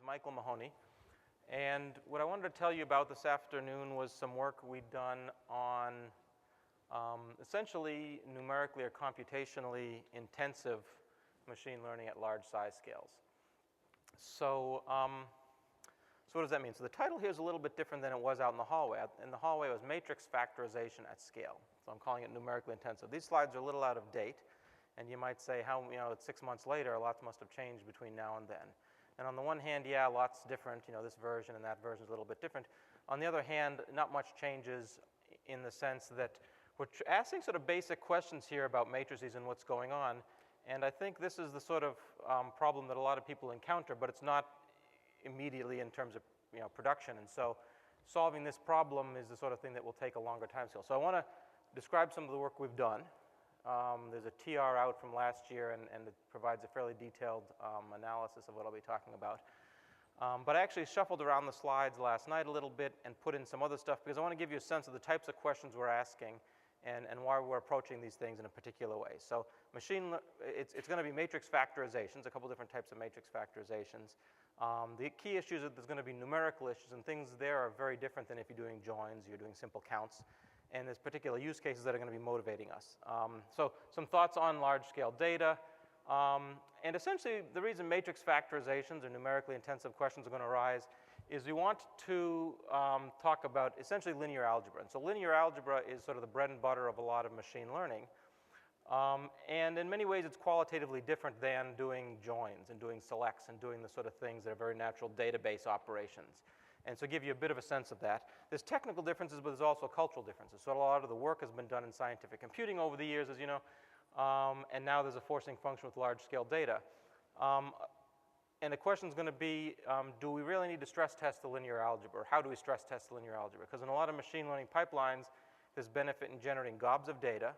Michael Mahoney. And what I wanted to tell you about this afternoon was some work we'd done on essentially numerically or computationally intensive machine learning at large size scales. So what does that mean? So the title here is a little bit different than it was out in the hallway. In the hallway it was matrix factorization at scale. So I'm calling it numerically intensive. These slides are a little out of date. And you might say, it's 6 months later, lots must have changed between now and then. And on the one hand, yeah, lots different. This version and that version is a little bit different. On the other hand, not much changes in the sense that we're asking sort of basic questions here about matrices and what's going on. And I think this is the sort of problem that a lot of people encounter, but it's not immediately in terms of production. And so solving this problem is the sort of thing that will take a longer time scale. So I want to describe some of the work we've done. There's a TR out from last year, and it provides a fairly detailed analysis of what I'll be talking about. But I actually shuffled around the slides last night a little bit and put in some other stuff because I want to give you a sense of the types of questions we're asking and why we're approaching these things in a particular way. So it's going to be matrix factorizations, a couple different types of matrix factorizations. The key issues are there's going to be numerical issues, and things there are very different than if you're doing joins, you're doing simple counts. And there's particular use cases that are going to be motivating us. So some thoughts on large-scale data. And essentially, the reason matrix factorizations or numerically intensive questions are going to arise is we want to talk about essentially linear algebra. And so linear algebra is sort of the bread and butter of a lot of machine learning. And in many ways, it's qualitatively different than doing joins and doing selects and doing the sort of things that are very natural database operations. And so give you a bit of a sense of that. There's technical differences, but there's also cultural differences. So a lot of the work has been done in scientific computing over the years, as you know, and now there's a forcing function with large-scale data. And the question is going to be, do we really need to stress test the linear algebra? How do we stress test the linear algebra? Because in a lot of machine learning pipelines, there's benefit in generating gobs of data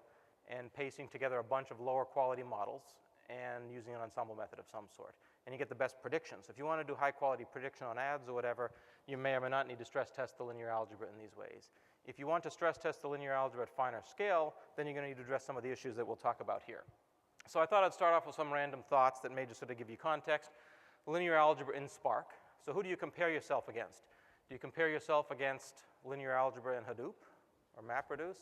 and pasting together a bunch of lower quality models and using an ensemble method of some sort. And you get the best predictions. If you want to do high-quality prediction on ads or whatever, you may or may not need to stress test the linear algebra in these ways. If you want to stress test the linear algebra at finer scale, then you're going to need to address some of the issues that we'll talk about here. So I thought I'd start off with some random thoughts that may just sort of give you context. Linear algebra in Spark. So who do you compare yourself against? Do you compare yourself against linear algebra in Hadoop or MapReduce?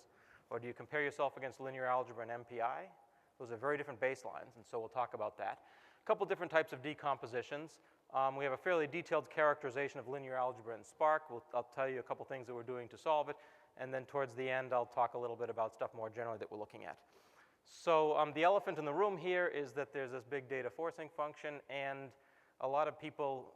Or do you compare yourself against linear algebra in MPI? Those are very different baselines, and so we'll talk about that. A couple different types of decompositions. We have a fairly detailed characterization of linear algebra in Spark. I'll tell you a couple things that we're doing to solve it, and then towards the end I'll talk a little bit about stuff more generally that we're looking at. So the elephant in the room here is that there's this big data forcing function, and a lot of people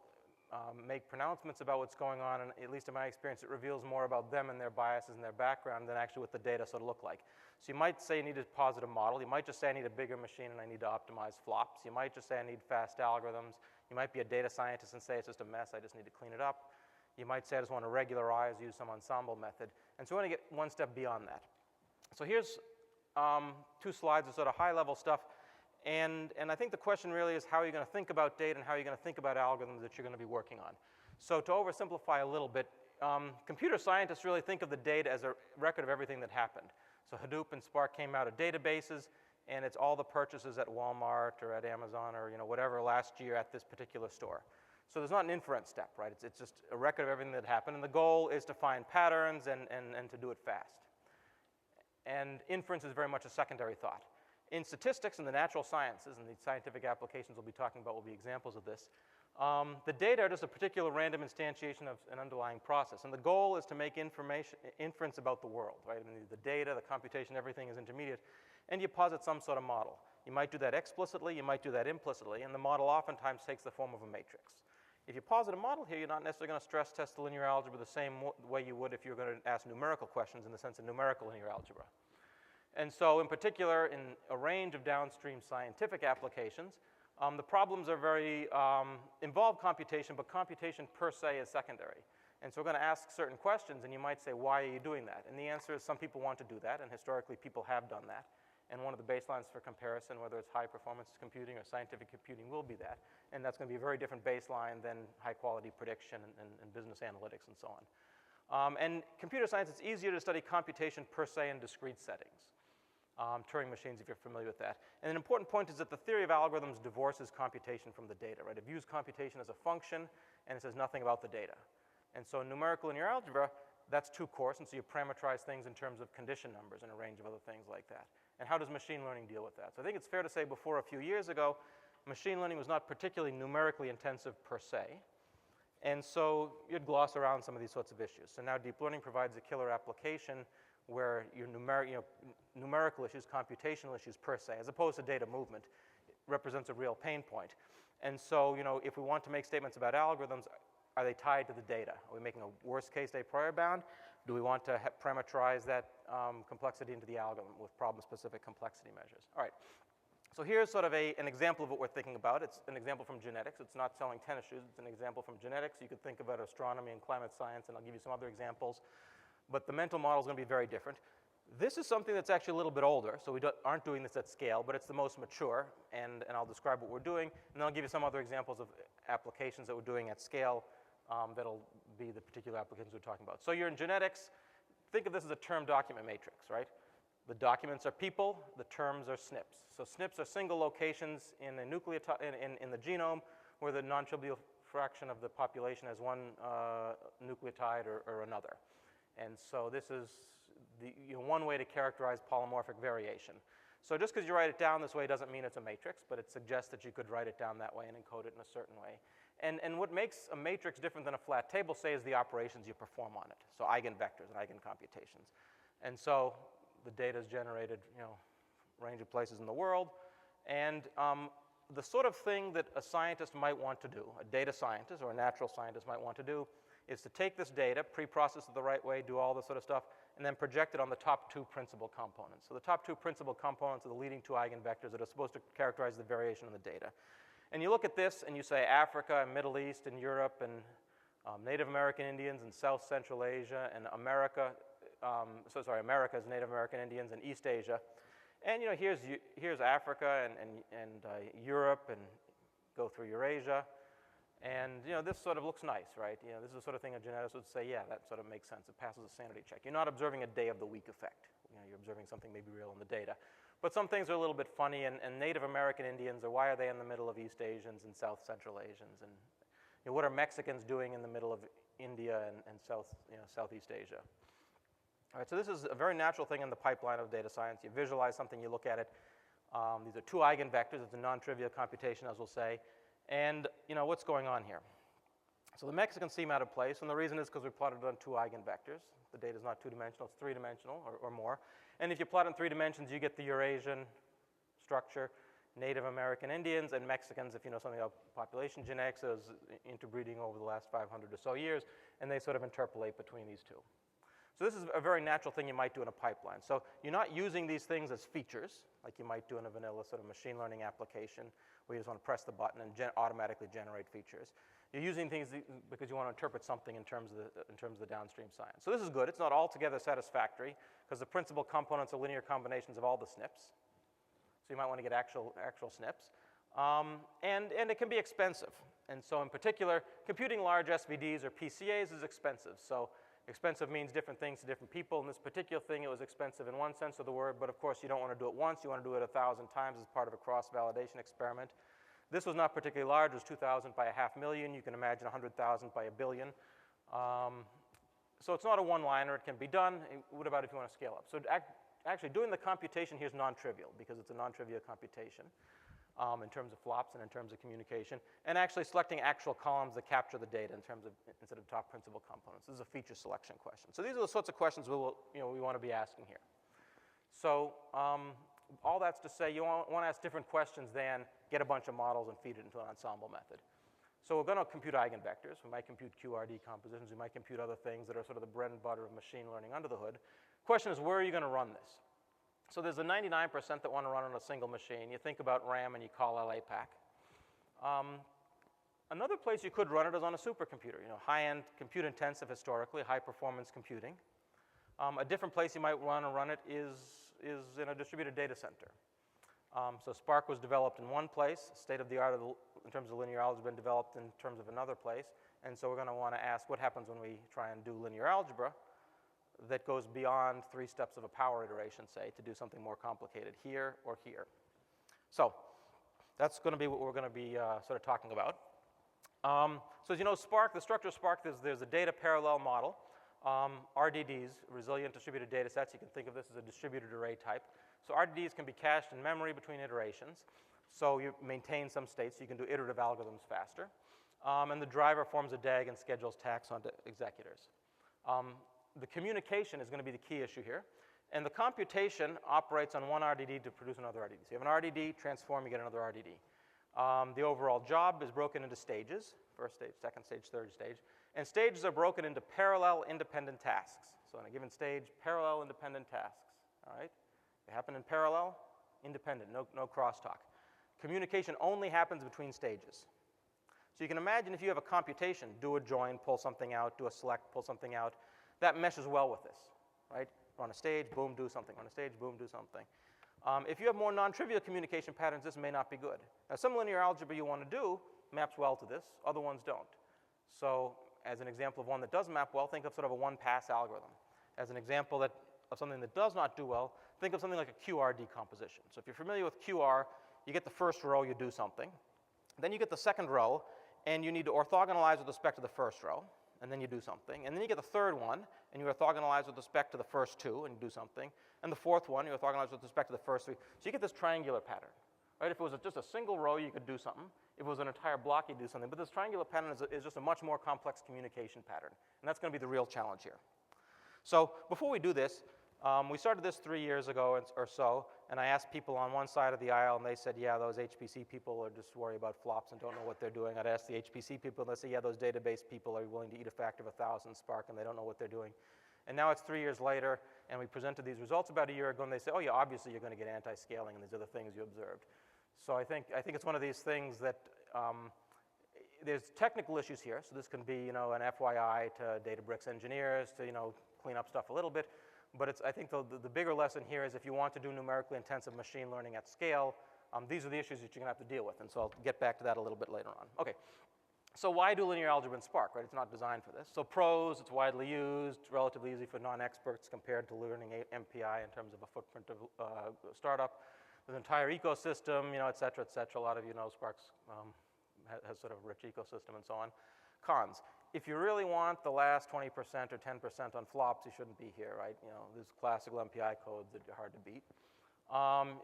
make pronouncements about what's going on, and at least in my experience, it reveals more about them and their biases and their background than actually what the data sort of look like. So you might say you need a positive model. You might just say I need a bigger machine and I need to optimize flops. You might just say I need fast algorithms. You might be a data scientist and say it's just a mess, I just need to clean it up. You might say I just want to regularize, use some ensemble method. And so we want to get one step beyond that. So here's 2 slides of sort of high-level stuff. And I think the question really is how are you going to think about data and how are you going to think about algorithms that you're going to be working on. So to oversimplify a little bit, computer scientists really think of the data as a record of everything that happened. So Hadoop and Spark came out of databases, and it's all the purchases at Walmart or at Amazon or whatever last year at this particular store. So there's not an inference step, right? It's just a record of everything that happened, and the goal is to find patterns and to do it fast. And inference is very much a secondary thought. In statistics and the natural sciences, and the scientific applications we'll be talking about will be examples of this, the data are just a particular random instantiation of an underlying process. And the goal is to make inference about the world, right? I mean, the data, the computation, everything is intermediate. And you posit some sort of model. You might do that explicitly, you might do that implicitly, and the model oftentimes takes the form of a matrix. If you posit a model here, you're not necessarily going to stress test the linear algebra the same way you would if you were going to ask numerical questions in the sense of numerical linear algebra. And so in particular, in a range of downstream scientific applications, the problems are very involve computation, but computation per se is secondary. And so we're going to ask certain questions, and you might say, why are you doing that? And the answer is some people want to do that, and historically people have done that. And one of the baselines for comparison, whether it's high-performance computing or scientific computing, will be that. And that's going to be a very different baseline than high-quality prediction and business analytics and so on. And computer science, it's easier to study computation per se in discrete settings. Turing machines, if you're familiar with that. And an important point is that the theory of algorithms divorces computation from the data, right? It views computation as a function, and it says nothing about the data. And so in numerical linear algebra, that's too coarse, and so you parameterize things in terms of condition numbers and a range of other things like that. And how does machine learning deal with that? So I think it's fair to say before a few years ago, machine learning was not particularly numerically intensive per se, and so you'd gloss around some of these sorts of issues. So now deep learning provides a killer application where your numerical issues, computational issues per se, as opposed to data movement, represents a real pain point. And so, if we want to make statements about algorithms, are they tied to the data? Are we making a worst case a priori bound? Do we want to parameterize that complexity into the algorithm with problem-specific complexity measures? All right. So here's sort of an example of what we're thinking about. It's an example from genetics. It's not selling tennis shoes. It's an example from genetics. You could think about astronomy and climate science, and I'll give you some other examples. But the mental model is going to be very different. This is something that's actually a little bit older, so we aren't doing this at scale, but it's the most mature, and I'll describe what we're doing, and then I'll give you some other examples of applications that we're doing at scale that'll be the particular applications we're talking about. So you're in genetics. Think of this as a term document matrix, right? The documents are people, the terms are SNPs. So SNPs are single locations in the in the genome where the non-trivial fraction of the population has one nucleotide or another. And so this is one way to characterize polymorphic variation. So just because you write it down this way doesn't mean it's a matrix, but it suggests that you could write it down that way and encode it in a certain way. And what makes a matrix different than a flat table, say, is the operations you perform on it. So eigenvectors and eigencomputations. And so the data is generated, range of places in the world. And the sort of thing that a scientist might want to do, a data scientist or a natural scientist might want to do, is to take this data, pre-process it the right way, do all this sort of stuff, and then project it on the top two principal components. So the top two principal components are the leading two eigenvectors that are supposed to characterize the variation in the data. And you look at this and you say Africa and Middle East and Europe and Native American Indians and South Central Asia and America, America's Native American Indians and East Asia. And here's Africa and Europe, and go through Eurasia. And this sort of looks nice, right? This is the sort of thing a geneticist would say, yeah, that sort of makes sense. It passes a sanity check. You're not observing a day of the week effect. You're observing something maybe real in the data. But some things are a little bit funny, and Native American Indians, or why are they in the middle of East Asians and South Central Asians? And what are Mexicans doing in the middle of India and Southeast Asia? All right, so this is a very natural thing in the pipeline of data science. You visualize something, you look at it. These are two eigenvectors. It's a non-trivial computation, as we'll say. And what's going on here? So the Mexicans seem out of place, and the reason is because we plotted it on two eigenvectors. The data is not two-dimensional, it's three-dimensional or more. And if you plot in 3 dimensions, you get the Eurasian structure, Native American Indians, and Mexicans, if you know something about population genetics, there's interbreeding over the last 500 or so years, and they sort of interpolate between these two. So this is a very natural thing you might do in a pipeline. So you're not using these things as features, like you might do in a vanilla sort of machine learning application, where you just want to press the button and automatically generate features. You're using things because you want to interpret something in terms of the downstream science. So this is good. It's not altogether satisfactory, because the principal components are linear combinations of all the SNPs. So you might want to get actual SNPs. And it can be expensive. And so in particular, computing large SVDs or PCAs is expensive. So expensive means different things to different people. In this particular thing, it was expensive in one sense of the word, but of course you don't want to do it once. You want to do it 1,000 times as part of a cross-validation experiment. This was not particularly large. It was 2,000 by 500,000. You can imagine 100,000 by 1 billion. So it's not a one-liner. It can be done. What about if you want to scale up? So actually doing the computation here is non-trivial, because it's a non-trivial computation in terms of flops and in terms of communication, and actually selecting actual columns that capture the data instead of top principal components. This is a feature selection question. So these are the sorts of questions we want to be asking here. So all that's to say, you want to ask different questions than get a bunch of models and feed it into an ensemble method. So we're going to compute eigenvectors. We might compute QRD compositions. We might compute other things that are sort of the bread and butter of machine learning under the hood. Question is, where are you going to run this? So there's a 99% that want to run on a single machine. You think about RAM and you call LAPAC. Another place you could run it is on a supercomputer. High-end, compute-intensive historically, high-performance computing. A different place you might want to run it is in a distributed data center. So Spark was developed in one place. State-of-the-art in terms of linear algebra has been developed in terms of another place. And so we're going to want to ask what happens when we try and do linear algebra that goes beyond 3 steps of a power iteration, say, to do something more complicated here or here. So that's going to be what we're going to be sort of talking about. So as you know, Spark, the structure of Spark, there's a data parallel model. RDDs, resilient distributed data sets. You can think of this as a distributed array type. So RDDs can be cached in memory between iterations. So you maintain some states, so you can do iterative algorithms faster. And the driver forms a DAG and schedules tasks onto executors. The communication is going to be the key issue here. And the computation operates on one RDD to produce another RDD. So you have an RDD, transform, you get another RDD. The overall job is broken into stages, first stage, second stage, third stage. And stages are broken into parallel independent tasks. So in a given stage, parallel independent tasks, all right? They happen in parallel, independent, no crosstalk. Communication only happens between stages. So you can imagine if you have a computation, do a join, pull something out, do a select, pull something out, that meshes well with this, right? On a stage, boom, do something. On a stage, boom, do something. If you have more non-trivial communication patterns, this may not be good. Now, some linear algebra you want to do maps well to this. Other ones don't. So as an example of one that does map well, think of sort of a one-pass algorithm. As an example of something that does not do well, think of something like a QR decomposition. So if you're familiar with QR, you get the first row, you do something. Then you get the second row, and you need to orthogonalize with respect to the first row, and then you do something. And then you get the third one, and you orthogonalize with respect to the first two, and you do something. And the fourth one, you orthogonalize with respect to the first three. So you get this triangular pattern. Right? If it was just a single row, you could do something. If it was an entire block, you'd do something. But this triangular pattern is just a much more complex communication pattern. And that's going to be the real challenge here. So before we do this, we started this 3 years ago or so, and I asked people on one side of the aisle, and they said, yeah, those HPC people are just worried about flops and don't know what they're doing. I'd ask the HPC people, and they say, yeah, those database people are willing to eat a factor of 1,000 Spark, and they don't know what they're doing. And now it's 3 years later, and we presented these results about a year ago, and they say, oh, yeah, obviously you're going to get anti-scaling, and these are the things you observed. So I think it's one of these things that there's technical issues here. So this can be, an FYI to Databricks engineers to, clean up stuff a little bit. But I think the bigger lesson here is if you want to do numerically intensive machine learning at scale, these are the issues that you're going to have to deal with. And so I'll get back to that a little bit later on. Okay. So why do linear algebra in Spark, right? It's not designed for this. So pros, it's widely used, relatively easy for non-experts compared to learning MPI in terms of a footprint of startup. There's an entire ecosystem, et cetera, et cetera. A lot of you know Spark's has sort of a rich ecosystem and so on. Cons. If you really want the last 20% or 10% on flops, you shouldn't be here, right? There's classical MPI codes that are hard to beat.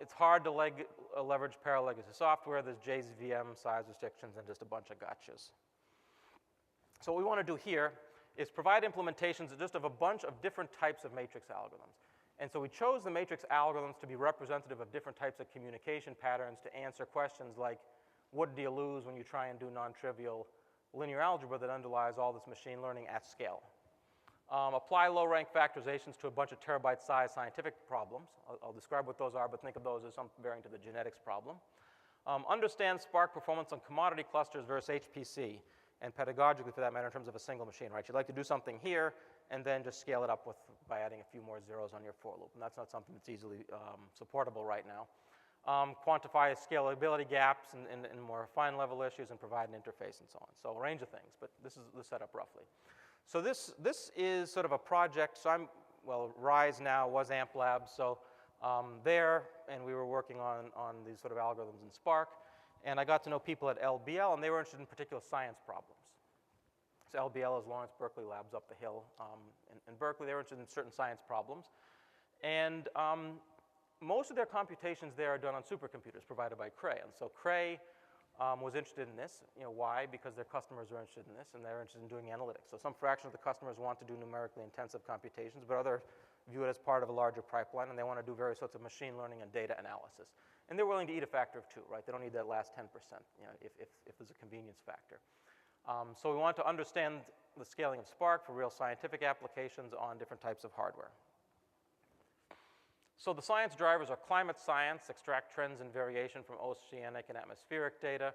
It's hard to leverage parallel legacy software. There's JVM size restrictions and just a bunch of gotchas. So what we want to do here is provide implementations just of a bunch of different types of matrix algorithms. And so we chose the matrix algorithms to be representative of different types of communication patterns to answer questions like, what do you lose when you try and do non-trivial linear algebra that underlies all this machine learning at scale? Apply low-rank factorizations to a bunch of terabyte-sized scientific problems. I'll describe what those are, but think of those as some varying to the genetics problem. Understand Spark performance on commodity clusters versus HPC, and pedagogically for that matter in terms of a single machine, right? You'd like to do something here and then just scale it up by adding a few more zeros on your for loop, and that's not something that's easily supportable right now. Quantify scalability gaps and more fine-level issues and provide an interface and so on. So a range of things, but this is the setup roughly. So this is sort of a project. So RISE now was AMP Labs. So there, and we were working on these sort of algorithms in Spark. And I got to know people at LBL, and they were interested in particular science problems. So LBL is Lawrence Berkeley Labs up the hill in Berkeley. They were interested in certain science problems. And most of their computations there are done on supercomputers provided by Cray. And so Cray was interested in this. Why? Because their customers are interested in this, and they're interested in doing analytics. So some fraction of the customers want to do numerically intensive computations, but others view it as part of a larger pipeline, and they want to do various sorts of machine learning and data analysis. And they're willing to eat a factor of 2, right? They don't need that last 10%, if there's a convenience factor. So we want to understand the scaling of Spark for real scientific applications on different types of hardware. So the science drivers are climate science, extract trends and variation from oceanic and atmospheric data,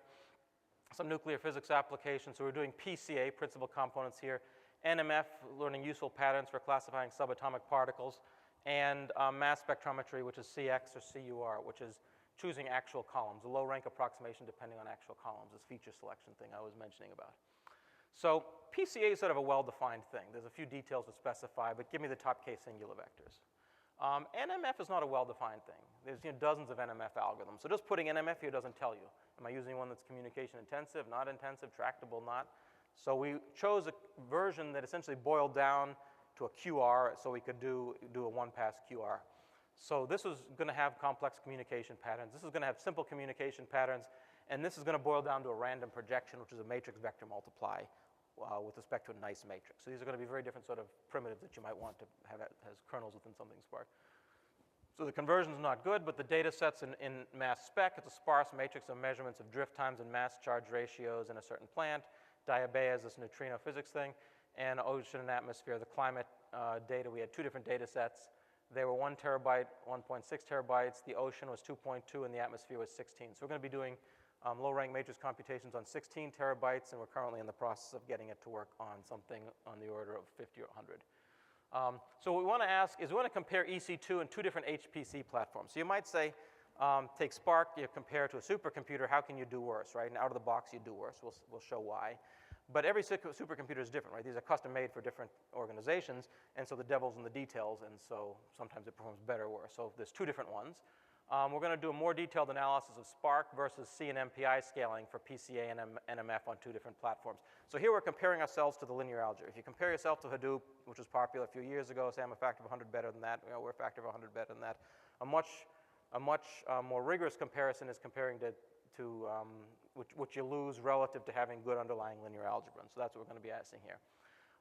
some nuclear physics applications. So we're doing PCA, principal components here, NMF, learning useful patterns for classifying subatomic particles, and mass spectrometry, which is CX or CUR, which is choosing actual columns, a low-rank approximation depending on actual columns, this feature selection thing I was mentioning about. So PCA is sort of a well-defined thing. There's a few details to specify, but give me the top case singular vectors. NMF is not a well-defined thing. There's dozens of NMF algorithms. So just putting NMF here doesn't tell you. Am I using one that's communication intensive, not intensive, tractable, not? So we chose a version that essentially boiled down to a QR so we could do a one-pass QR. So this is going to have complex communication patterns. This is going to have simple communication patterns. And this is going to boil down to a random projection, which is a matrix vector multiply with respect to a nice matrix. So these are going to be very different sort of primitives that you might want to have as kernels within something Spark. So the conversion is not good, but the data sets in mass spec, it's a sparse matrix of measurements of drift times and mass charge ratios in a certain plant. Diabea is this neutrino physics thing. And ocean and atmosphere, the climate data, we had two different data sets. They were 1 terabyte, 1.6 terabytes. The ocean was 2.2, and the atmosphere was 16. So we're going to be doing low-rank matrix computations on 16 terabytes, and we're currently in the process of getting it to work on something on the order of 50 or 100. So what we want to ask is we want to compare EC2 and two different HPC platforms. So you might say, take Spark, you compare it to a supercomputer, how can you do worse, right? And out of the box, you do worse. We'll show why. But every supercomputer is different, right? These are custom made for different organizations, and so the devil's in the details, and so sometimes it performs better or worse. So there's two different ones. We're going to do a more detailed analysis of Spark versus C and MPI scaling for PCA and NMF on two different platforms. So here we're comparing ourselves to the linear algebra. If you compare yourself to Hadoop, which was popular a few years ago, say I'm a factor of 100 better than that, we're a factor of 100 better than that. A much more rigorous comparison is comparing to which you lose relative to having good underlying linear algebra. And so that's what we're going to be asking here.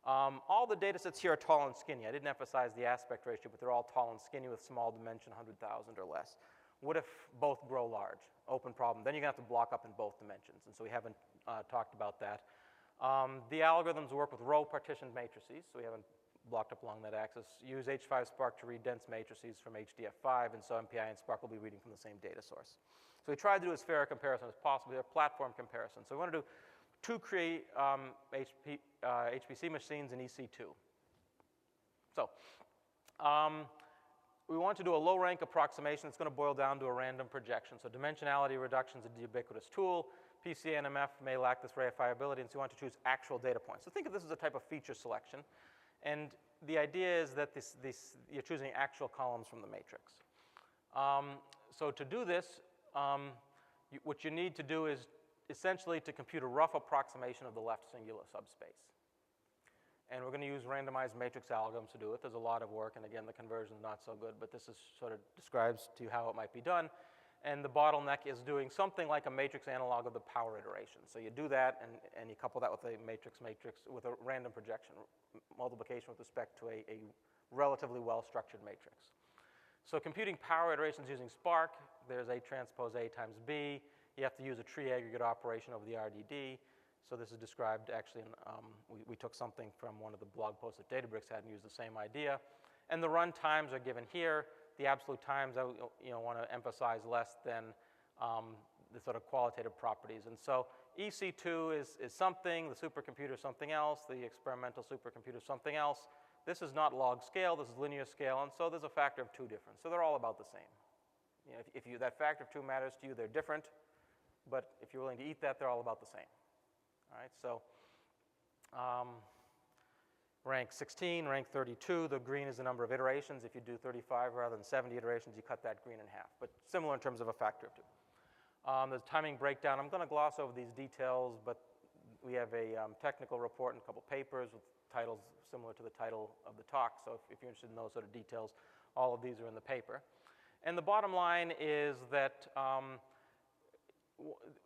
All the data sets here are tall and skinny. I didn't emphasize the aspect ratio, but they're all tall and skinny with small dimension, 100,000 or less. What if both grow large? Open problem. Then you're going to have to block up in both dimensions, and so we haven't talked about that. The algorithms work with row partitioned matrices, so we haven't blocked up along that axis. Use H5 Spark to read dense matrices from HDF5, and so MPI and Spark will be reading from the same data source. So we tried to do as fair a comparison as possible, a platform comparison. So we want to do two Cray HPC machines in EC2. So we want to do a low-rank approximation that's going to boil down to a random projection. So dimensionality reduction is a ubiquitous tool. PCA and NMF may lack this reifiability, and so we want to choose actual data points. So think of this as a type of feature selection. And the idea is that you're choosing actual columns from the matrix. So to do this, what you need to do is essentially to compute a rough approximation of the left singular subspace. And we're going to use randomized matrix algorithms to do it. There's a lot of work, and again, the conversion is not so good, but this is sort of describes to you how it might be done. And the bottleneck is doing something like a matrix analog of the power iteration. So you do that, and you couple that with a matrix with a random projection, multiplication with respect to a relatively well-structured matrix. So computing power iterations using Spark, there's A transpose A times B. You have to use a tree aggregate operation over the RDD. So this is described actually we took something from one of the blog posts that Databricks had and used the same idea. And the run times are given here. The absolute times I want to emphasize less than the sort of qualitative properties. And so EC2 is something, the supercomputer is something else, the experimental supercomputer is something else. This is not log scale, this is linear scale, and so there's a factor of 2 difference. So they're all about the same. If that factor of 2 matters to you, they're different, but if you're willing to eat that, they're all about the same. All right, so rank 16, rank 32, the green is the number of iterations. If you do 35 rather than 70 iterations, you cut that green in half, but similar in terms of a factor of 2. There's timing breakdown. I'm going to gloss over these details, but we have a technical report and a couple papers with titles similar to the title of the talk, so if you're interested in those sort of details, all of these are in the paper. And the bottom line is that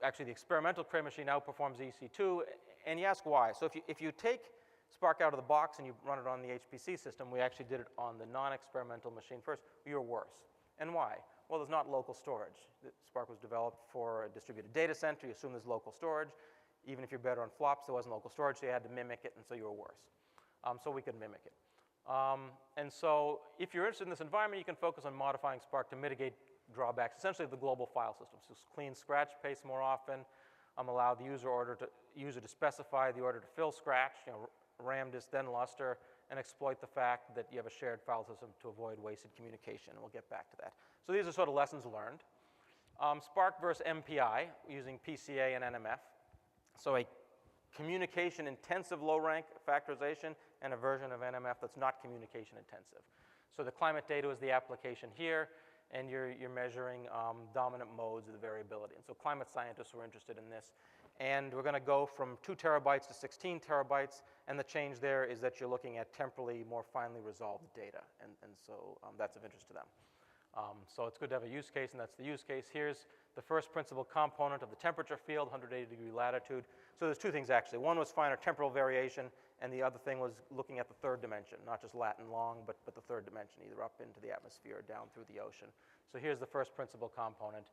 actually the experimental Cray machine outperforms EC2, and you ask why. So if you take Spark out of the box and you run it on the HPC system, we actually did it on the non-experimental machine first, you're worse. And why? Well, there's not local storage. Spark was developed for a distributed data center. You assume there's local storage. Even if you're better on flops, there wasn't local storage, so you had to mimic it, and so you were worse. So we could mimic it. And so if you're interested in this environment, you can focus on modifying Spark to mitigate drawbacks, essentially of the global file system. So clean scratch paste more often, allow the user to specify the order to fill scratch, RAM disk, then luster, and exploit the fact that you have a shared file system to avoid wasted communication, and we'll get back to that. So these are sort of lessons learned. Spark versus MPI using PCA and NMF. So a communication-intensive low-rank factorization and a version of NMF that's not communication-intensive. So the climate data is the application here, and you're measuring dominant modes of the variability. And so climate scientists were interested in this. And we're going to go from 2 terabytes to 16 terabytes, and the change there is that you're looking at temporally more finely resolved data, and so that's of interest to them. So it's good to have a use case, and that's the use case. Here's the first principal component of the temperature field, 180-degree latitude. So there's two things, actually. One was finer temporal variation, and the other thing was looking at the third dimension, not just lat and long, but the third dimension, either up into the atmosphere or down through the ocean. So here's the first principal component.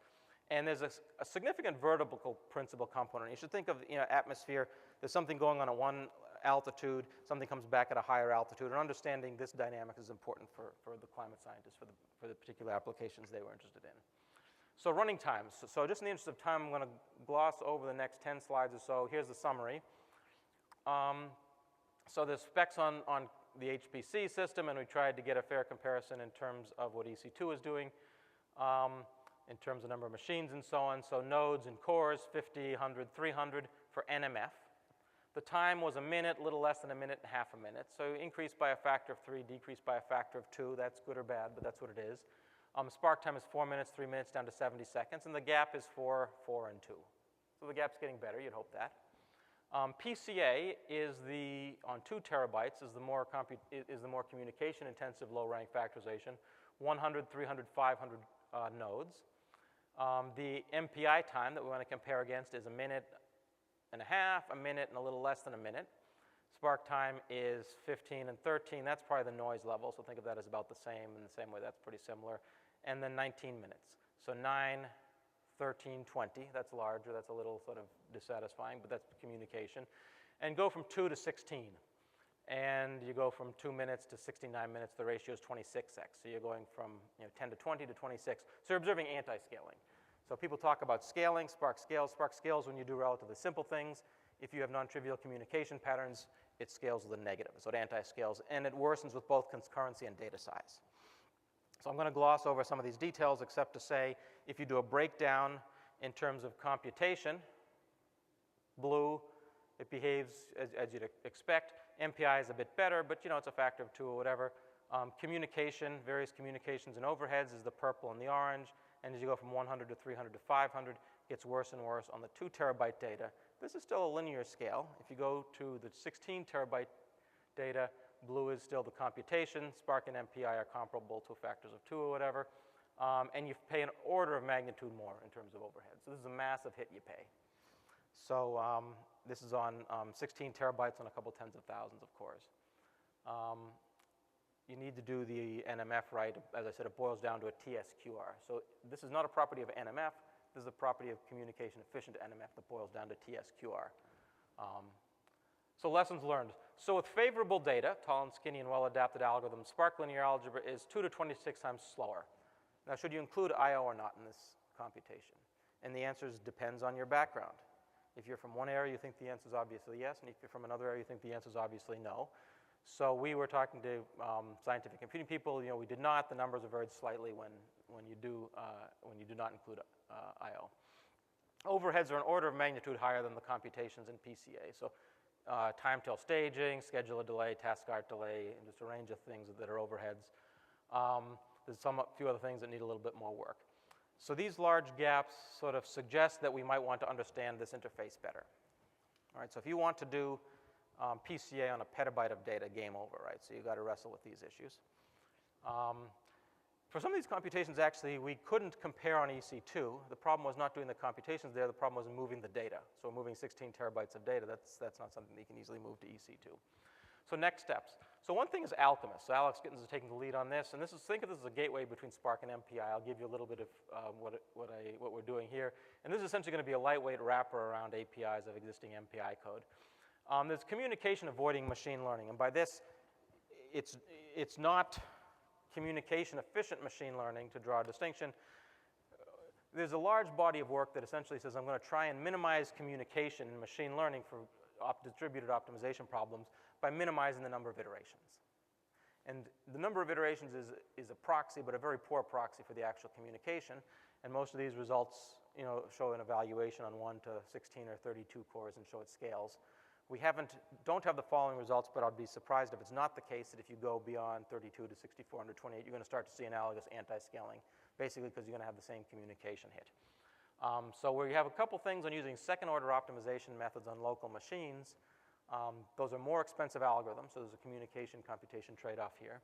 And there's a significant vertical principal component. You should think of atmosphere, there's something going on at one altitude, something comes back at a higher altitude, and understanding this dynamic is important for the climate scientists, for the particular applications they were interested in. So running times. So just in the interest of time, I'm going to gloss over the next 10 slides or so. Here's the summary. So there's specs on the HPC system, and we tried to get a fair comparison in terms of what EC2 is doing, in terms of number of machines and so on. So nodes and cores, 50, 100, 300 for NMF. The time was a minute, a little less than a minute and half a minute. So increased by a factor of 3, decreased by a factor of 2. That's good or bad, but that's what it is. Spark time is 4 minutes, 3 minutes, down to 70 seconds. And the gap is 4, 4, and 2. So the gap's getting better. You'd hope that. PCA is on 2 terabytes, is the more communication-intensive low-rank factorization, 100, 300, 500 nodes. The MPI time that we want to compare against is a minute and a half, a minute, and a little less than a minute. Spark time is 15 and 13. That's probably the noise level, so think of that as about the same. In the same way, that's pretty similar. And then 19 minutes. So 9, 13, 20. That's larger. That's a little sort of dissatisfying, but that's communication. And go from 2 to 16. And you go from 2 minutes to 69 minutes. The ratio is 26x. So you're going from 10 to 20 to 26. So you're observing anti-scaling. So people talk about scaling, Spark scales. Spark scales when you do relatively simple things. If you have non-trivial communication patterns, it scales with a negative. So it anti-scales, and it worsens with both concurrency and data size. So I'm going to gloss over some of these details, except to say if you do a breakdown in terms of computation, blue, it behaves as you'd expect. MPI is a bit better, but it's a factor of 2 or whatever. Communication, various communications and overheads is the purple and the orange. And as you go from 100 to 300 to 500, it gets worse and worse on the 2 terabyte data. This is still a linear scale. If you go to the 16 terabyte data, blue is still the computation. Spark and MPI are comparable to factors of 2 or whatever. And you pay an order of magnitude more in terms of overhead. So this is a massive hit you pay. So this is on 16 terabytes on a couple tens of thousands of cores. You need to do the NMF right. As I said, it boils down to a TSQR. So this is not a property of NMF. This is a property of communication-efficient NMF that boils down to TSQR. So lessons learned. So with favorable data, tall and skinny and well-adapted algorithms, Spark linear algebra is 2 to 26 times slower. Now, should you include I/O or not in this computation? And the answer depends on your background. If you're from one area, you think the answer is obviously yes, and if you're from another area, you think the answer is obviously no. So we were talking to scientific computing people. We did not. The numbers are varied slightly when you do not include I/O. Overheads are an order of magnitude higher than the computations in PCA. So time till staging, scheduler delay, task start delay, and just a range of things that are overheads. There's a few other things that need a little bit more work. So these large gaps sort of suggest that we might want to understand this interface better. All right, so if you want to do PCA on a petabyte of data, game over, right? So you've got to wrestle with these issues. For some of these computations, actually, we couldn't compare on EC2. The problem was not doing the computations there. The problem was moving the data. So moving 16 terabytes of data, that's not something that you can easily move to EC2. So next steps. So one thing is Alchemist. So Alex Gittens is taking the lead on this. And think of this as a gateway between Spark and MPI. I'll give you a little bit of what we're doing here. And this is essentially going to be a lightweight wrapper around APIs of existing MPI code. There's communication avoiding machine learning. And by this, it's not communication efficient machine learning, to draw a distinction. There's a large body of work that essentially says I'm going to try and minimize communication in machine learning for distributed optimization problems by minimizing the number of iterations. And the number of iterations is a proxy, but a very poor proxy for the actual communication. And most of these results show an evaluation on 1 to 16 or 32 cores and show it scales. We don't have the following results, but I'd be surprised if it's not the case that if you go beyond 32 to 64 under 28, you're going to start to see analogous anti-scaling, basically because you're going to have the same communication hit. So we have a couple things on using second-order optimization methods on local machines. Those are more expensive algorithms, so there's a communication-computation trade-off here.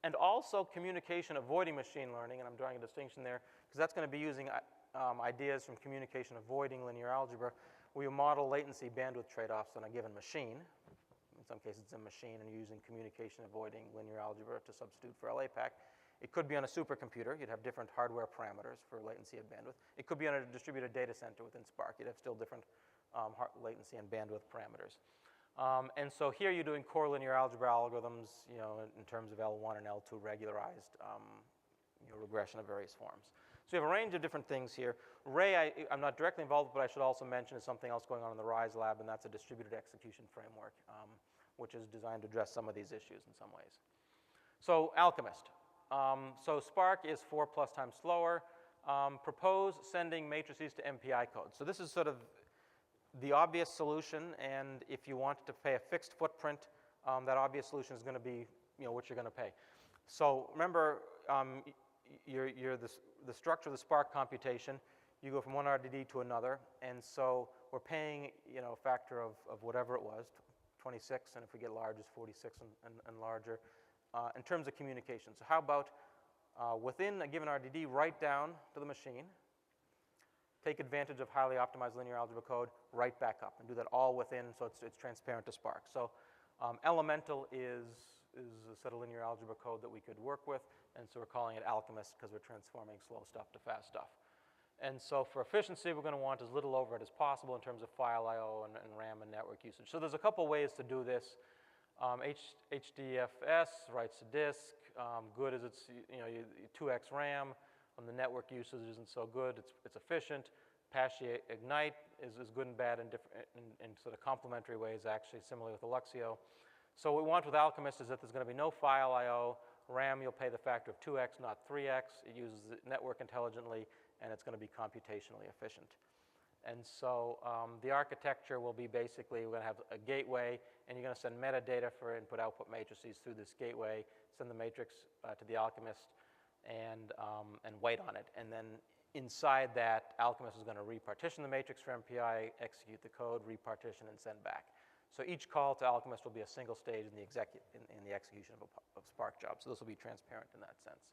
And also communication-avoiding machine learning, and I'm drawing a distinction there, because that's going to be using ideas from communication-avoiding linear algebra, where you model latency bandwidth trade-offs on a given machine. In some cases, it's a machine, and you're using communication-avoiding linear algebra to substitute for LAPAC. It could be on a supercomputer. You'd have different hardware parameters for latency and bandwidth. It could be on a distributed data center within Spark. You'd have still different latency and bandwidth parameters. And so here you're doing core linear algebra algorithms, in terms of L1 and L2 regularized regression of various forms. So you have a range of different things here. Ray, I'm not directly involved, but I should also mention is something else going on in the RISE lab, and that's a distributed execution framework, which is designed to address some of these issues in some ways. So Alchemist. So Spark is 4+ times slower. Propose sending matrices to MPI code. So this is sort of the obvious solution, and if you want to pay a fixed footprint, that obvious solution is going to be what you're going to pay. So remember, the structure of the Spark computation, you go from one RDD to another, and so we're paying a factor of whatever it was, 26, and if we get large, it's 46 and larger, in terms of communication. So how about within a given RDD, write down to the machine, take advantage of highly optimized linear algebra code, write back up, and do that all within, so it's transparent to Spark. So elemental is a set of linear algebra code that we could work with, and so we're calling it Alchemist because we're transforming slow stuff to fast stuff. And so for efficiency, we're going to want as little overhead as possible in terms of file I/O and RAM and network usage. So there's a couple ways to do this. HDFS writes to disk. Good as it's 2x RAM. The network usage isn't so good. It's efficient. Apache Ignite is good and bad in sort of complementary ways, actually, similarly with Alluxio. So what we want with Alchemist is that there's going to be no file I/O. RAM, you'll pay the factor of 2x, not 3x. It uses the network intelligently, and it's going to be computationally efficient. And so the architecture will be basically, we're going to have a gateway, and you're going to send metadata for input-output matrices through this gateway, send the matrix to the Alchemist, and wait on it. And then inside that, Alchemist is going to repartition the matrix for MPI, execute the code, repartition, and send back. So each call to Alchemist will be a single stage in the execution of Spark job. So this will be transparent in that sense.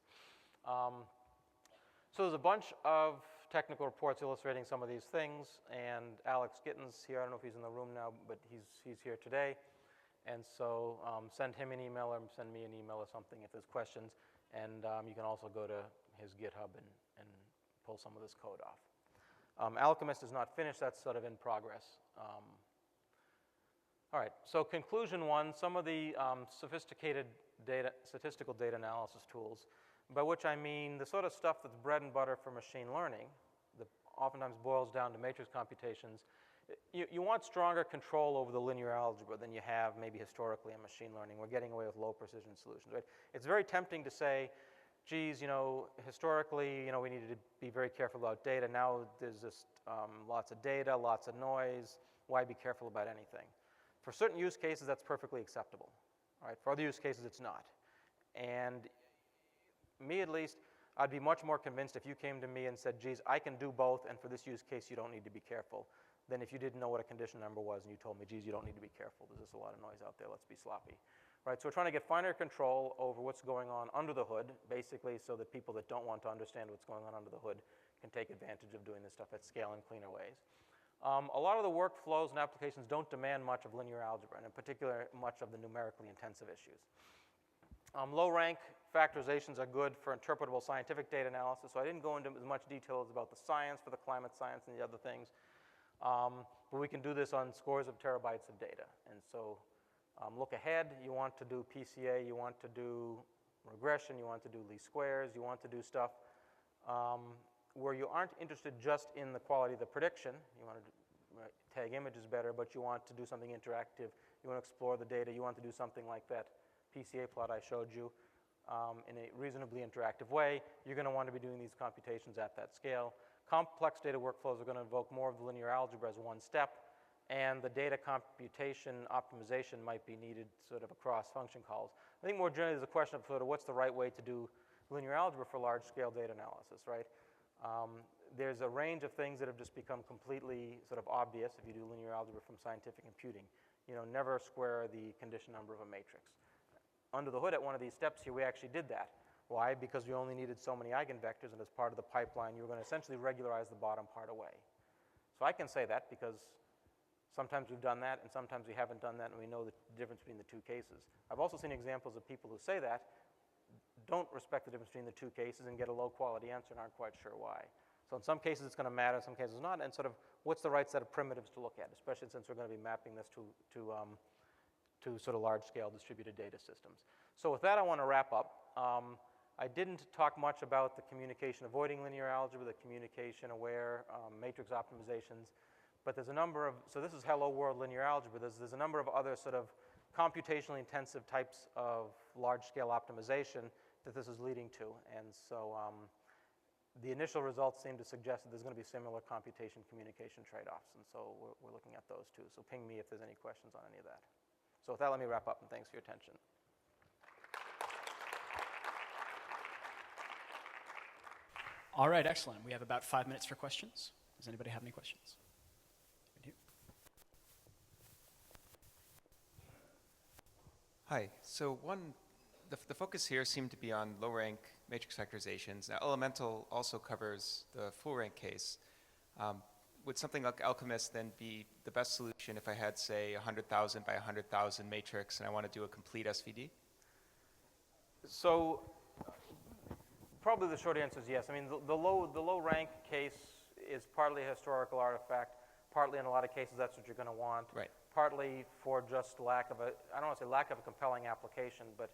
So there's a bunch of technical reports illustrating some of these things, and Alex Gittens here, I don't know if he's in the room now, but he's here today. And so send him an email or send me an email or something if there's questions. And you can also go to his GitHub and pull some of this code off. Alchemist is not finished. That's sort of in progress. All right, so conclusion one, some of the sophisticated statistical data analysis tools, by which I mean the sort of stuff that's bread and butter for machine learning, that oftentimes boils down to matrix computations. You want stronger control over the linear algebra than you have maybe historically in machine learning. We're getting away with low precision solutions, right? It's very tempting to say, geez, historically, we needed to be very careful about data. Now there's just lots of data, lots of noise. Why be careful about anything? For certain use cases, that's perfectly acceptable. Right? For other use cases, it's not. And me, at least, I'd be much more convinced if you came to me and said, geez, I can do both, and for this use case, you don't need to be careful, than if you didn't know what a condition number was and you told me, geez, you don't need to be careful. There's just a lot of noise out there. Let's be sloppy. Right? So we're trying to get finer control over what's going on under the hood, basically, so that people that don't want to understand what's going on under the hood can take advantage of doing this stuff at scale in cleaner ways. A lot of the workflows and applications don't demand much of linear algebra, and in particular, much of the numerically intensive issues. Low-rank factorizations are good for interpretable scientific data analysis, so I didn't go into as much detail as about the science for the climate science and the other things, but we can do this on scores of terabytes of data. And so look ahead, you want to do PCA, you want to do regression, you want to do least squares, you want to do stuff where you aren't interested just in the quality of the prediction. You want to tag images better, but you want to do something interactive. You want to explore the data. You want to do something like that PCA plot I showed you in a reasonably interactive way. You're going to want to be doing these computations at that scale. Complex data workflows are going to invoke more of the linear algebra as one step, and the data computation optimization might be needed sort of across function calls. I think more generally there's a question of sort of what's the right way to do linear algebra for large-scale data analysis, right? There's a range of things that have just become completely sort of obvious if you do linear algebra from scientific computing. You know, never square the condition number of a matrix. Under the hood at one of these steps here, we actually did that. Why? Because we only needed so many eigenvectors, and as part of the pipeline, you were going to essentially regularize the bottom part away. So I can say that because sometimes we've done that, and sometimes we haven't done that, and we know the difference between the two cases. I've also seen examples of people who say that, don't respect the difference between the two cases, and get a low-quality answer and aren't quite sure why. So in some cases it's going to matter, in some cases not, and sort of what's the right set of primitives to look at, especially since we're going to be mapping this to sort of large-scale distributed data systems. So with that, I want to wrap up. I didn't talk much about the communication-avoiding linear algebra, the communication-aware matrix optimizations, but there's a number of, so this is hello world linear algebra, there's a number of other sort of computationally intensive types of large-scale optimization that this is leading to, and so the initial results seem to suggest that there's going to be similar computation-communication trade-offs, and so we're looking at those too. So ping me if there's any questions on any of that. So with that, let me wrap up, and thanks for your attention. All right, excellent. We have about 5 minutes for questions. Does anybody have any questions? Right here. Hi. So the focus here seemed to be on low-rank matrix factorizations. Now, Elemental also covers the full-rank case. Would something like Alchemist then be the best solution if I had, say, 100,000 by 100,000 matrix and I want to do a complete SVD? So probably the short answer is yes. I mean, the low rank case is partly a historical artifact, partly in a lot of cases that's what you're going to want, Right. partly for just lack of a, I don't want to say lack of a compelling application, but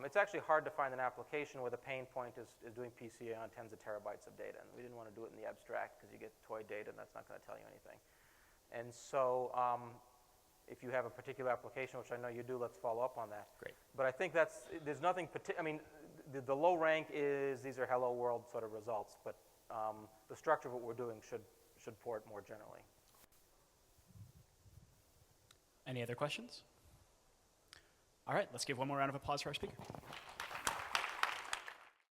it's actually hard to find an application where the pain point is doing PCA on tens of terabytes of data, and we didn't want to do it in the abstract because you get toy data and that's not going to tell you anything. And so if you have a particular application, which I know you do, let's follow up on that. Great. But I think there's nothing, I mean, the low rank is, these are hello world sort of results, but the structure of what we're doing should port more generally. Any other questions? All right, let's give one more round of applause for our speaker.